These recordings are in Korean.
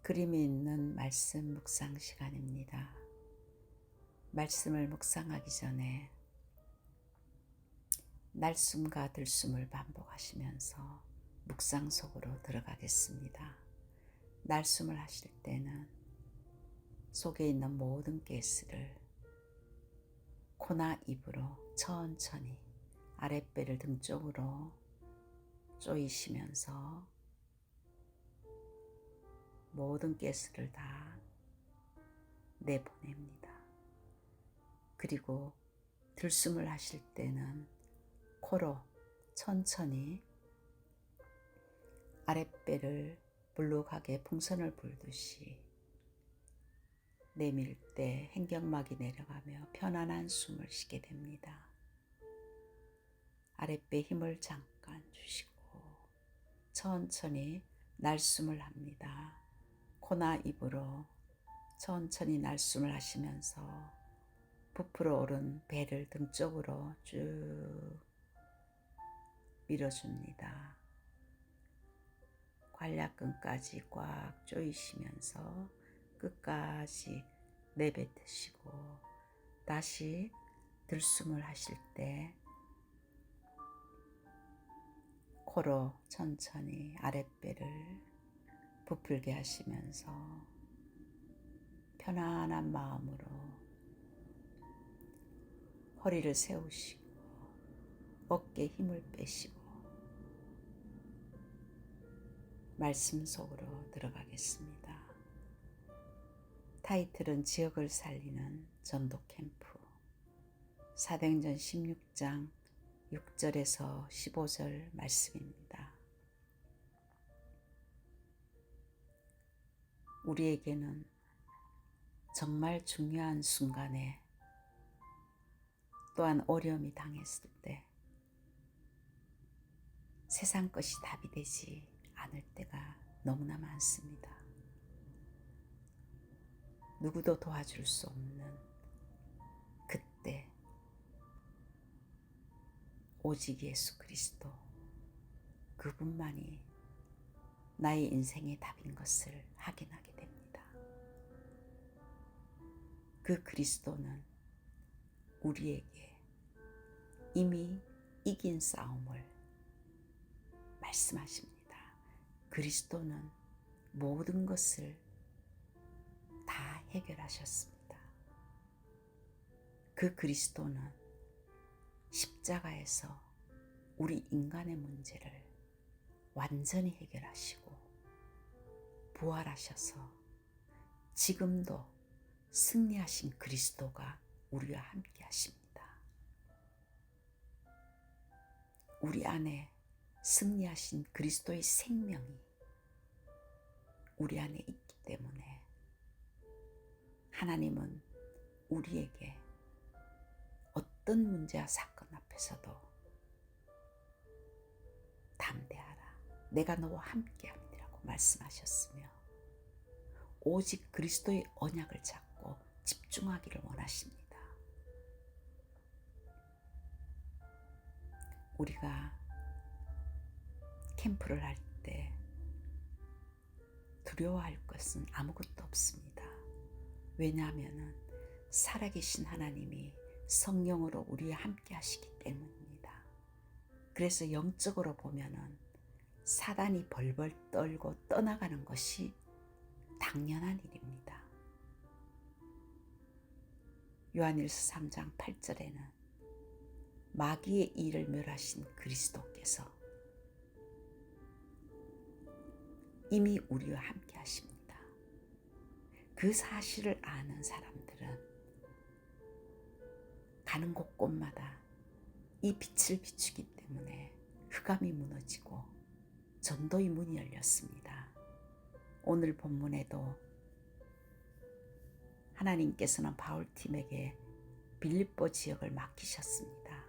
그림이 있는 말씀 묵상 시간입니다. 말씀을 묵상하기 전에 날숨과 들숨을 반복하시면서 묵상 속으로 들어가겠습니다. 날숨을 하실 때는 속에 있는 모든 가스를 코나 입으로 천천히 아랫배를 등 쪽으로 조이시면서 모든 가스를 다 내보냅니다. 그리고 들숨을 하실 때는 코로 천천히 아랫배를 물룩하게 풍선을 불듯이 내밀 때 횡격막이 내려가며 편안한 숨을 쉬게 됩니다. 아랫배 힘을 잠깐 주시고 천천히 날숨을 합니다. 코나 입으로 천천히 날숨을 하시면서 부풀어 오른 배를 등 쪽으로 쭉 밀어줍니다. 관략근까지 꽉 조이시면서 끝까지 내뱉으시고 다시 들숨을 하실 때 코로 천천히 아랫배를 부풀게 하시면서 편안한 마음으로 허리를 세우시고 어깨에 힘을 빼시고 말씀 속으로 들어가겠습니다. 타이틀은 지역을 살리는 전도 캠프. 사도행전 16장 6절에서 15절 말씀입니다. 우리에게는 정말 중요한 순간에 또한 어려움이 당했을 때 세상 것이 답이 되지 않을 때가 너무나 많습니다. 누구도 도와줄 수 없는 그때 오직 예수 그리스도 그분만이 나의 인생의 답인 것을 확인하게 됩니다. 그 그리스도는 우리에게 이미 이긴 싸움을 말씀하십니다. 그리스도는 모든 것을 다 해결하셨습니다. 그 그리스도는 십자가에서 우리 인간의 문제를 완전히 해결하시고 부활하셔서 지금도 승리하신 그리스도가 우리와 함께 하십니다. 우리 안에 승리하신 그리스도의 생명이 우리 안에 있기 때문에 하나님은 우리에게 어떤 문제와 사건 앞에서도 담대하라. 내가 너와 함께 함이라고 말씀하셨으며 오직 그리스도의 언약을 잡고 집중하기를 원하십니다. 우리가 캠프를 할 때 두려워할 것은 아무것도 없습니다. 왜냐하면 살아계신 하나님이 성령으로 우리와 함께 하시기 때문입니다. 그래서 영적으로 보면은 사단이 벌벌 떨고 떠나가는 것이 당연한 일입니다. 요한일서 3장 8절에는 마귀의 일을 멸하신 그리스도께서 이미 우리와 함께 하십니다. 그 사실을 아는 사람들은 가는 곳곳마다 이 빛을 비추기 때문에 흑암이 무너지고 전도의 문이 열렸습니다. 오늘 본문에도 하나님께서는 바울팀에게 빌립보 지역을 맡기셨습니다.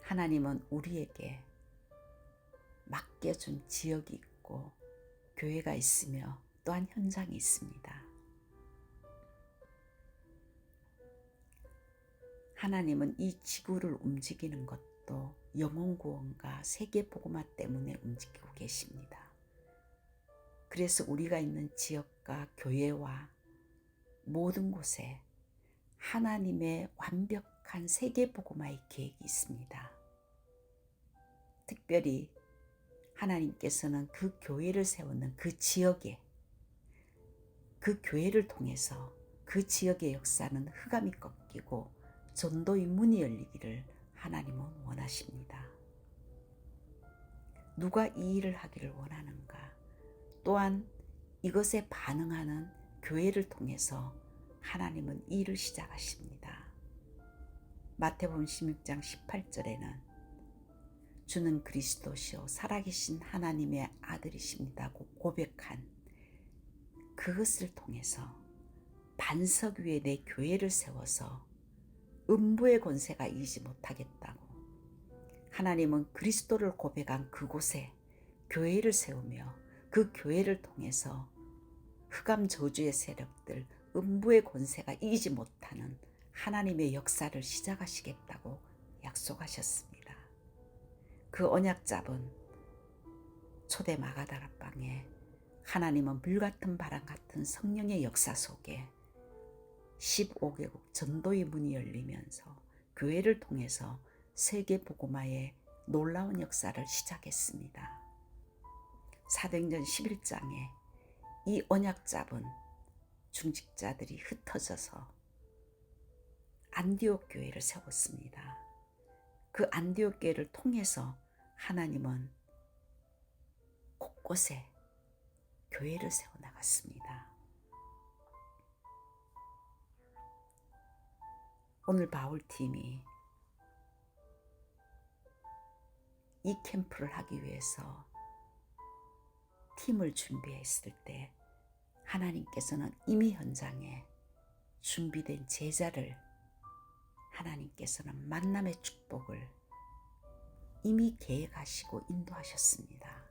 하나님은 우리에게 맡겨준 지역이 있고 교회가 있으며 또한 현장이 있습니다. 하나님은 이 지구를 움직이는 것도 영혼 구원과 세계 복음화 때문에 움직이고 계십니다. 그래서 우리가 있는 지역과 교회와 모든 곳에 하나님의 완벽한 세계복음화의 계획이 있습니다. 특별히 하나님께서는 그 교회를 세우는 그 지역에, 그 교회를 통해서 그 지역의 역사는 흑암이 꺾이고 전도의 문이 열리기를 하나님은 원하십니다. 누가 이 일을 하기를 원하는가? 또한 이것에 반응하는 교회를 통해서 하나님은 이 일을 시작하십니다. 마태복음 16장 18절에는 주는 그리스도시요 살아계신 하나님의 아들이십니다고 고백한 그것을 통해서 반석 위에 내 교회를 세워서 음부의 권세가 이기지 못하겠다고 하나님은 그리스도를 고백한 그곳에 교회를 세우며 그 교회를 통해서 흑암 저주의 세력들, 음부의 권세가 이기지 못하는 하나님의 역사를 시작하시겠다고 약속하셨습니다. 그 언약 잡은 초대 마가다락방에 하나님은 불같은 바람 같은 성령의 역사 속에 15개국 전도의 문이 열리면서 교회를 통해서 세계 복음화의 놀라운 역사를 시작했습니다. 사도행전 11장에 이 언약 잡은 중직자들이 흩어져서 안디옥 교회를 세웠습니다. 그 안디옥 교회를 통해서 하나님은 곳곳에 교회를 세워나갔습니다. 오늘 바울팀이 이 캠프를 하기 위해서 팀을 준비했을 때 하나님께서는 이미 현장에 준비된 제자를 하나님께서는 만남의 축복을 이미 계획하시고 인도하셨습니다.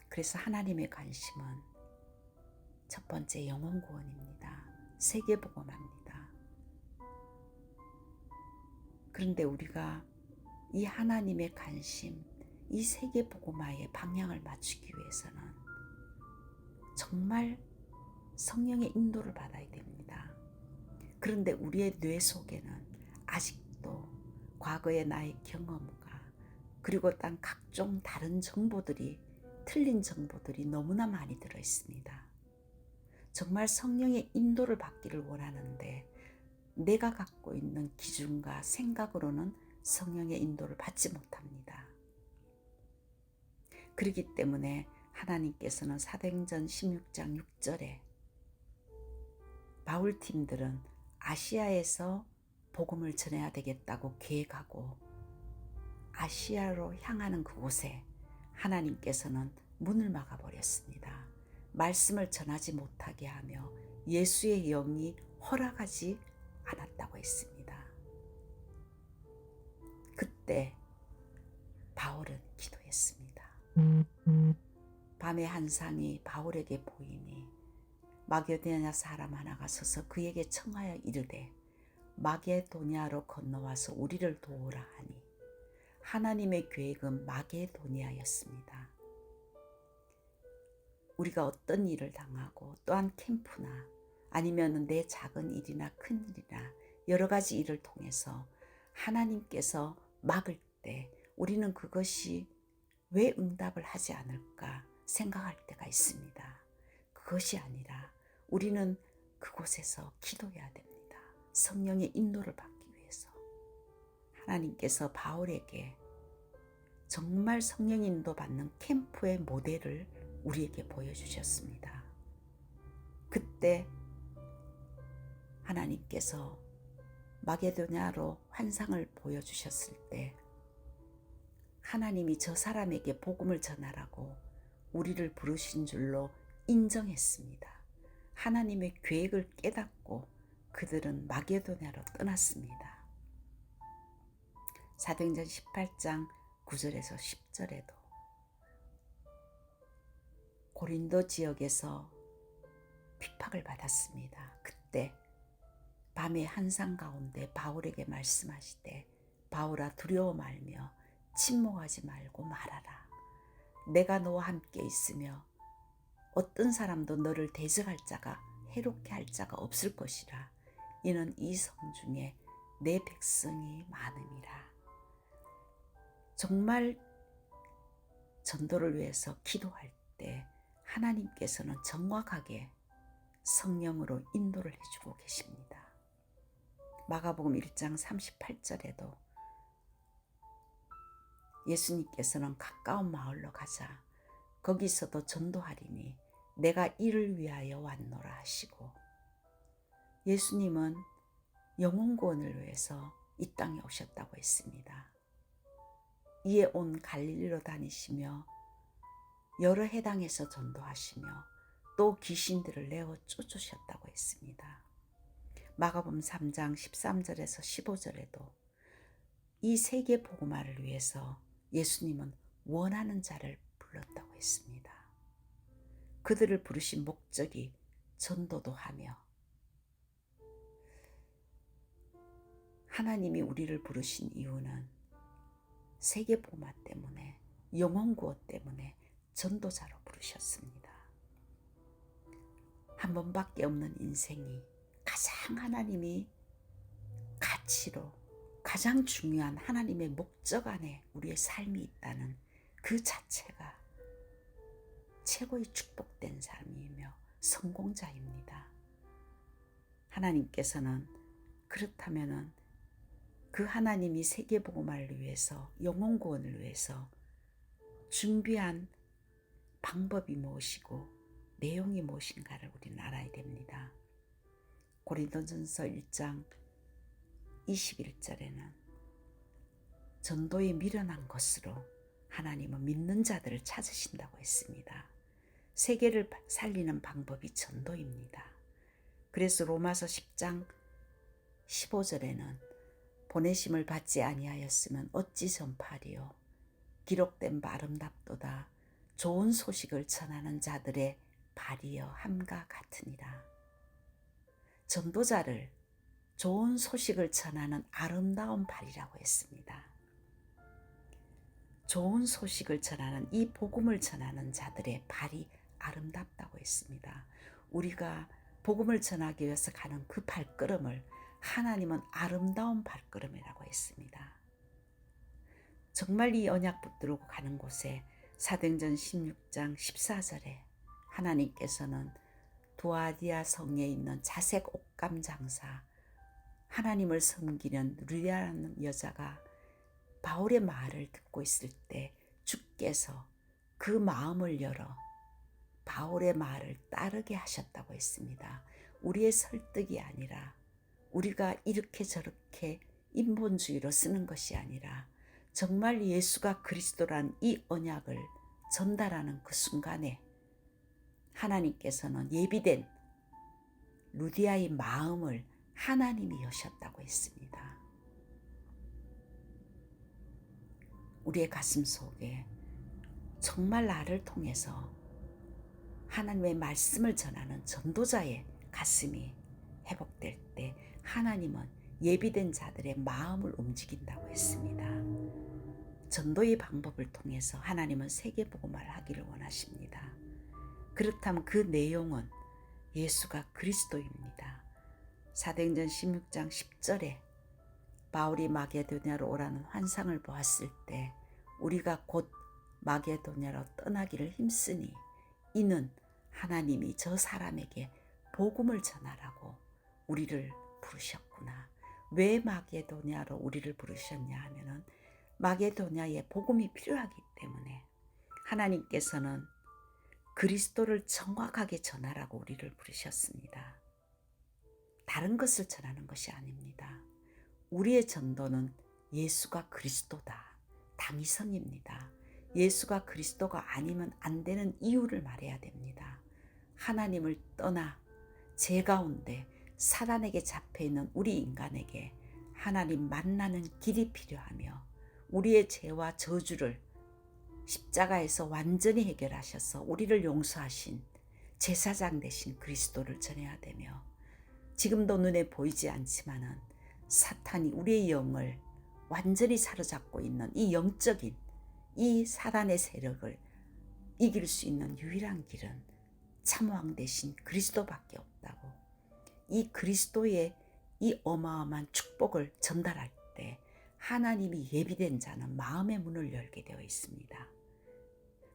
그래서 하나님의 관심은 첫 번째 영혼 구원입니다. 세계복음화입니다. 그런데 우리가 이 하나님의 관심, 이 세계복음화의 방향을 맞추기 위해서는 정말 성령의 인도를 받아야 됩니다. 그런데 우리의 뇌 속에는 아직도 과거의 나의 경험과 그리고 딴 각종 다른 정보들이, 틀린 정보들이 너무나 많이 들어 있습니다. 정말 성령의 인도를 받기를 원하는데 내가 갖고 있는 기준과 생각으로는 성령의 인도를 받지 못합니다. 그렇기 때문에 하나님께서는 사도행전 16장 6절에 바울팀들은 아시아에서 복음을 전해야 되겠다고 계획하고 아시아로 향하는 그곳에 하나님께서는 문을 막아버렸습니다. 말씀을 전하지 못하게 하며 예수의 영이 허락하지 않았다고 했습니다. 그때 바울은 기도했습니다. 밤의 한상이 바울에게 보이니 마게도냐 사람 하나가 서서 그에게 청하여 이르되 마게도냐로 건너와서 우리를 도우라 하니 하나님의 계획은 마게도냐였습니다. 우리가 어떤 일을 당하고 또한 캠프나 아니면 내 작은 일이나 큰 일이나 여러 가지 일을 통해서 하나님께서 막을 때 우리는 그것이 왜 응답을 하지 않을까 생각할 때가 있습니다. 그것이 아니라 우리는 그곳에서 기도해야 됩니다. 성령의 인도를 받기 위해서. 하나님께서 바울에게 정말 성령 인도 받는 캠프의 모델을 우리에게 보여주셨습니다. 그때 하나님께서 마게도냐로 환상을 보여주셨을 때 하나님이 저 사람에게 복음을 전하라고 우리를 부르신 줄로 인정했습니다. 하나님의 계획을 깨닫고 그들은 마게도냐로 떠났습니다. 사도행전 18장 9절에서 10절에도 고린도 지역에서 핍박을 받았습니다. 그때 밤의 한상 가운데 바울에게 말씀하시되 바울아 두려워 말며 침묵하지 말고 말하라. 내가 너와 함께 있으며 어떤 사람도 너를 대적할 자가 해롭게 할 자가 없을 것이라. 이는 이 성 중에 내 백성이 많음이라. 정말 전도를 위해서 기도할 때 하나님께서는 정확하게 성령으로 인도를 해주고 계십니다. 마가복음 1장 38절에도 예수님께서는 가까운 마을로 가자. 거기서도 전도하리니 내가 이를 위하여 왔노라 하시고, 예수님은 영혼 구원을 위해서 이 땅에 오셨다고 했습니다. 이에 온 갈릴리로 다니시며 여러 해당에서 전도하시며 또 귀신들을 내어 쫓으셨다고 했습니다. 마가복음 3장 13절에서 15절에도 이 세계 복음화를 위해서 예수님은 원하는 자를 불렀다고 했습니다. 그들을 부르신 목적이 전도도 하며, 하나님이 우리를 부르신 이유는 세계 복음화 때문에, 영혼 구원 때문에 전도자로 부르셨습니다. 한 번밖에 없는 인생이 가장 하나님이 가치로, 가장 중요한 하나님의 목적 안에 우리의 삶이 있다는 그 자체가 최고의 축복된 삶이며 성공자입니다. 하나님께서는 그렇다면은 그 하나님이 세계복음화를 위해서, 영혼 구원을 위해서 준비한 방법이 무엇이고 내용이 무엇인가를 우리는 알아야 됩니다. 고린도전서 1장 21절에는 전도에 미련한 것으로 하나님은 믿는 자들을 찾으신다고 했습니다. 세계를 살리는 방법이 전도입니다. 그래서 로마서 10장 15절에는 보내심을 받지 아니하였으면 어찌 전파하리요. 기록된 바 아름답도다. 좋은 소식을 전하는 자들의 발이여 함과 같으니라. 전도자를 좋은 소식을 전하는 아름다운 발이라고 했습니다. 좋은 소식을 전하는, 이 복음을 전하는 자들의 발이 아름답다고 했습니다. 우리가 복음을 전하기 위해서 가는 그 발걸음을 하나님은 아름다운 발걸음이라고 했습니다. 정말 이 언약 붙들고 가는 곳에 사도행전 16장 14절에 하나님께서는 두아디아 성에 있는 자색 옷감 장사, 하나님을 섬기는 루디아라는 여자가 바울의 말을 듣고 있을 때 주께서 그 마음을 열어 바울의 말을 따르게 하셨다고 했습니다. 우리의 설득이 아니라, 우리가 이렇게 저렇게 인본주의로 쓰는 것이 아니라 정말 예수가 그리스도란 이 언약을 전달하는 그 순간에 하나님께서는 예비된 루디아의 마음을 하나님이 여셨다고 했습니다. 우리의 가슴 속에 정말 나를 통해서 하나님의 말씀을 전하는 전도자의 가슴이 회복될 때 하나님은 예비된 자들의 마음을 움직인다고 했습니다. 전도의 방법을 통해서 하나님은 세계복음화를 하기를 원하십니다. 그렇다면 그 내용은 예수가 그리스도입니다. 사도행전 16장 10절에 바울이 마게도냐로 오라는 환상을 보았을 때 우리가 곧 마게도냐로 떠나기를 힘쓰니 이는 하나님이 저 사람에게 복음을 전하라고 우리를 부르셨구나. 왜 마게도냐로 우리를 부르셨냐 하면은 마게도냐에 복음이 필요하기 때문에 하나님께서는 그리스도를 정확하게 전하라고 우리를 부르셨습니다. 다른 것을 전하는 것이 아닙니다. 우리의 전도는 예수가 그리스도다, 당위성입니다. 예수가 그리스도가 아니면 안 되는 이유를 말해야 됩니다. 하나님을 떠나 죄 가운데 사단에게 잡혀있는 우리 인간에게 하나님 만나는 길이 필요하며 우리의 죄와 저주를 십자가에서 완전히 해결하셔서 우리를 용서하신 제사장 되신 그리스도를 전해야 되며 지금도 눈에 보이지 않지만은 사탄이 우리의 영을 완전히 사로잡고 있는 이 영적인 이 사단의 세력을 이길 수 있는 유일한 길은 참왕 대신 그리스도밖에 없다고. 이 그리스도의 이 어마어마한 축복을 전달할 때 하나님이 예비된 자는 마음의 문을 열게 되어 있습니다.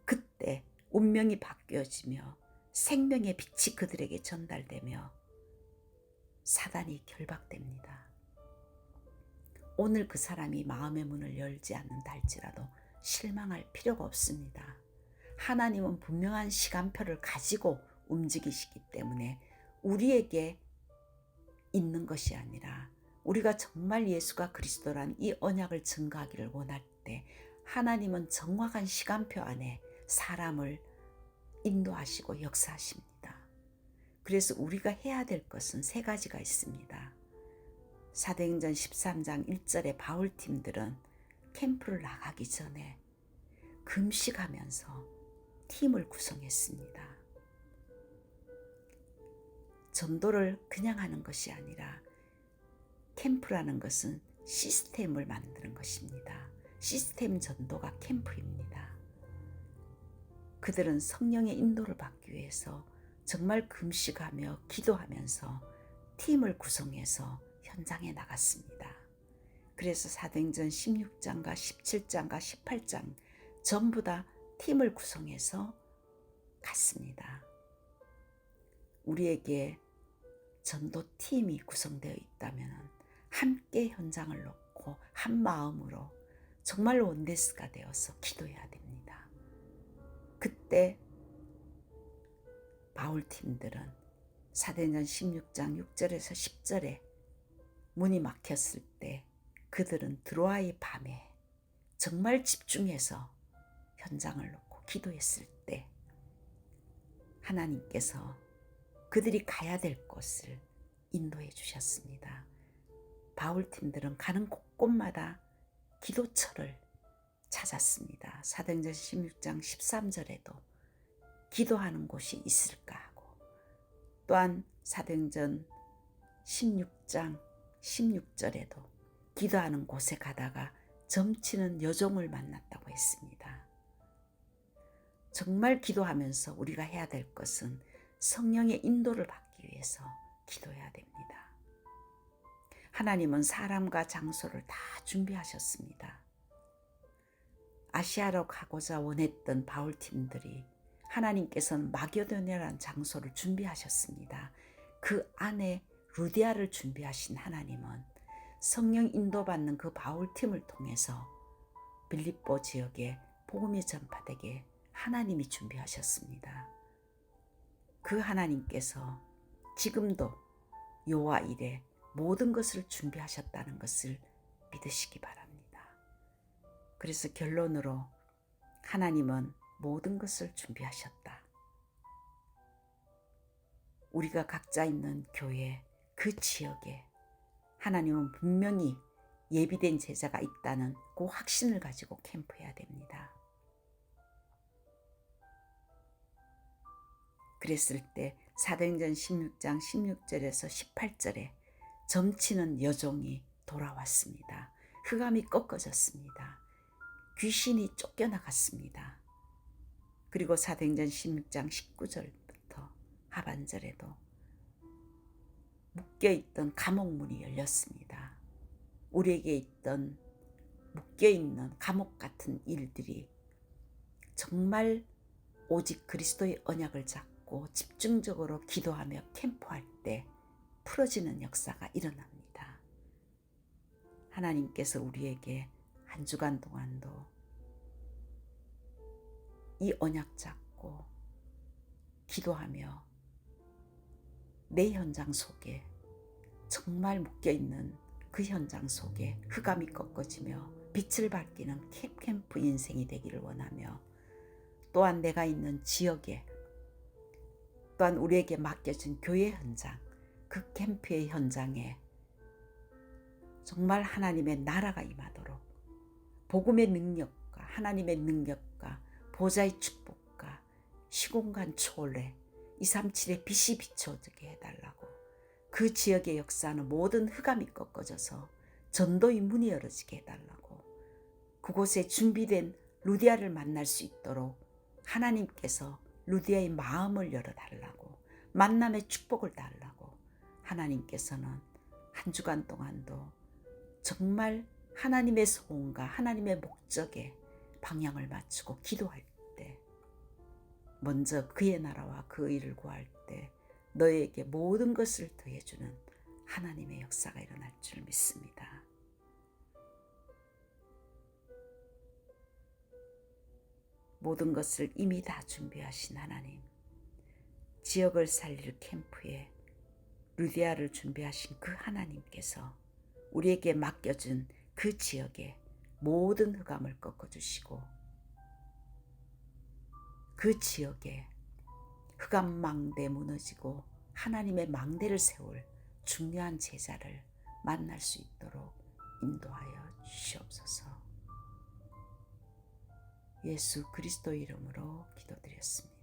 그때 운명이 바뀌어지며 생명의 빛이 그들에게 전달되며 사단이 결박됩니다. 오늘 그 사람이 마음의 문을 열지 않는다 할지라도 실망할 필요가 없습니다. 하나님은 분명한 시간표를 가지고 움직이시기 때문에 우리에게 있는 것이 아니라 우리가 정말 예수가 그리스도란 이 언약을 증거하기를 원할 때 하나님은 정확한 시간표 안에 사람을 인도하시고 역사하십니다. 그래서 우리가 해야 될 것은 세 가지가 있습니다. 사도행전 13장 1절에 바울팀들은 캠프를 나가기 전에 금식하면서 팀을 구성했습니다. 전도를 그냥 하는 것이 아니라 캠프라는 것은 시스템을 만드는 것입니다. 시스템 전도가 캠프입니다. 그들은 성령의 인도를 받기 위해서 정말 금식하며 기도하면서 팀을 구성해서 현장에 나갔습니다. 그래서 사도행전 16장과 17장과 18장 전부 다 팀을 구성해서 갔습니다. 우리에게 전도팀이 구성되어 있다면 함께 현장을 놓고 한 마음으로 정말 원데스가 되어서 기도해야 됩니다. 그때 바울팀들은 사도행전 16장 6절에서 10절에 문이 막혔을 때 그들은 드로아의 밤에 정말 집중해서 현장을 놓고 기도했을 때 하나님께서 그들이 가야 될 곳을 인도해 주셨습니다. 바울팀들은 가는 곳곳마다 기도처를 찾았습니다. 사도행전 16장 13절에도 기도하는 곳이 있을까 하고, 또한 사도행전 16장 16절에도 기도하는 곳에 가다가 점치는 여종을 만났다고 했습니다. 정말 기도하면서 우리가 해야 될 것은 성령의 인도를 받기 위해서 기도해야 됩니다. 하나님은 사람과 장소를 다 준비하셨습니다. 아시아로 가고자 원했던 바울팀들이 하나님께서는 마게도냐라는 장소를 준비하셨습니다. 그 안에 루디아를 준비하신 하나님은 성령 인도받는 그 바울팀을 통해서 빌립보 지역에 복음이 전파되게 하나님이 준비하셨습니다. 그 하나님께서 지금도 요와 일에 모든 것을 준비하셨다는 것을 믿으시기 바랍니다. 그래서 결론으로 하나님은 모든 것을 준비하셨다. 우리가 각자 있는 교회, 그 지역에 하나님은 분명히 예비된 제자가 있다는 그 확신을 가지고 캠프해야 됩니다. 그랬을 때 사도행전 16장 16절에서 18절에 점치는 여종이 돌아왔습니다. 흑암이 꺾어졌습니다. 귀신이 쫓겨나갔습니다. 그리고 사도행전 16장 19절부터 하반절에도 묶여있던 감옥문이 열렸습니다. 우리에게 있던 묶여있는 감옥 같은 일들이 정말 오직 그리스도의 언약을 잡고 집중적으로 기도하며 캠프할 때 풀어지는 역사가 일어납니다. 하나님께서 우리에게 한 주간 동안도 이 언약 잡고 기도하며 내 현장 속에 정말 묶여있는 그 현장 속에 흑암이 꺾어지며 빛을 밝히는 캠프 인생이 되기를 원하며, 또한 내가 있는 지역에, 또한 우리에게 맡겨진 교회 현장, 그 캠프의 현장에 정말 하나님의 나라가 임하도록 복음의 능력과 하나님의 능력과 보좌의 축복과 시공간 초월에 237의 빛이 비춰지게 해달라고, 그 지역의 역사는 모든 흑암이 꺾어져서 전도의 문이 열어지게 해달라고, 그곳에 준비된 루디아를 만날 수 있도록 하나님께서 루디아의 마음을 열어달라고, 만남의 축복을 달라고, 하나님께서는 한 주간 동안도 정말 하나님의 소원과 하나님의 목적에 방향을 맞추고 기도할 때, 먼저 그의 나라와 그 의를 구할 때 너에게 모든 것을 더해주는 하나님의 역사가 일어날 줄 믿습니다. 모든 것을 이미 다 준비하신 하나님, 지역을 살릴 캠프에 루디아를 준비하신 그 하나님께서 우리에게 맡겨준 그 지역에 모든 흑암을 꺾어주시고, 그 지역에 흑암 망대 무너지고 하나님의 망대를 세울 중요한 제자를 만날 수 있도록 인도하여 주시옵소서. 예수 그리스도 이름으로 기도드렸습니다.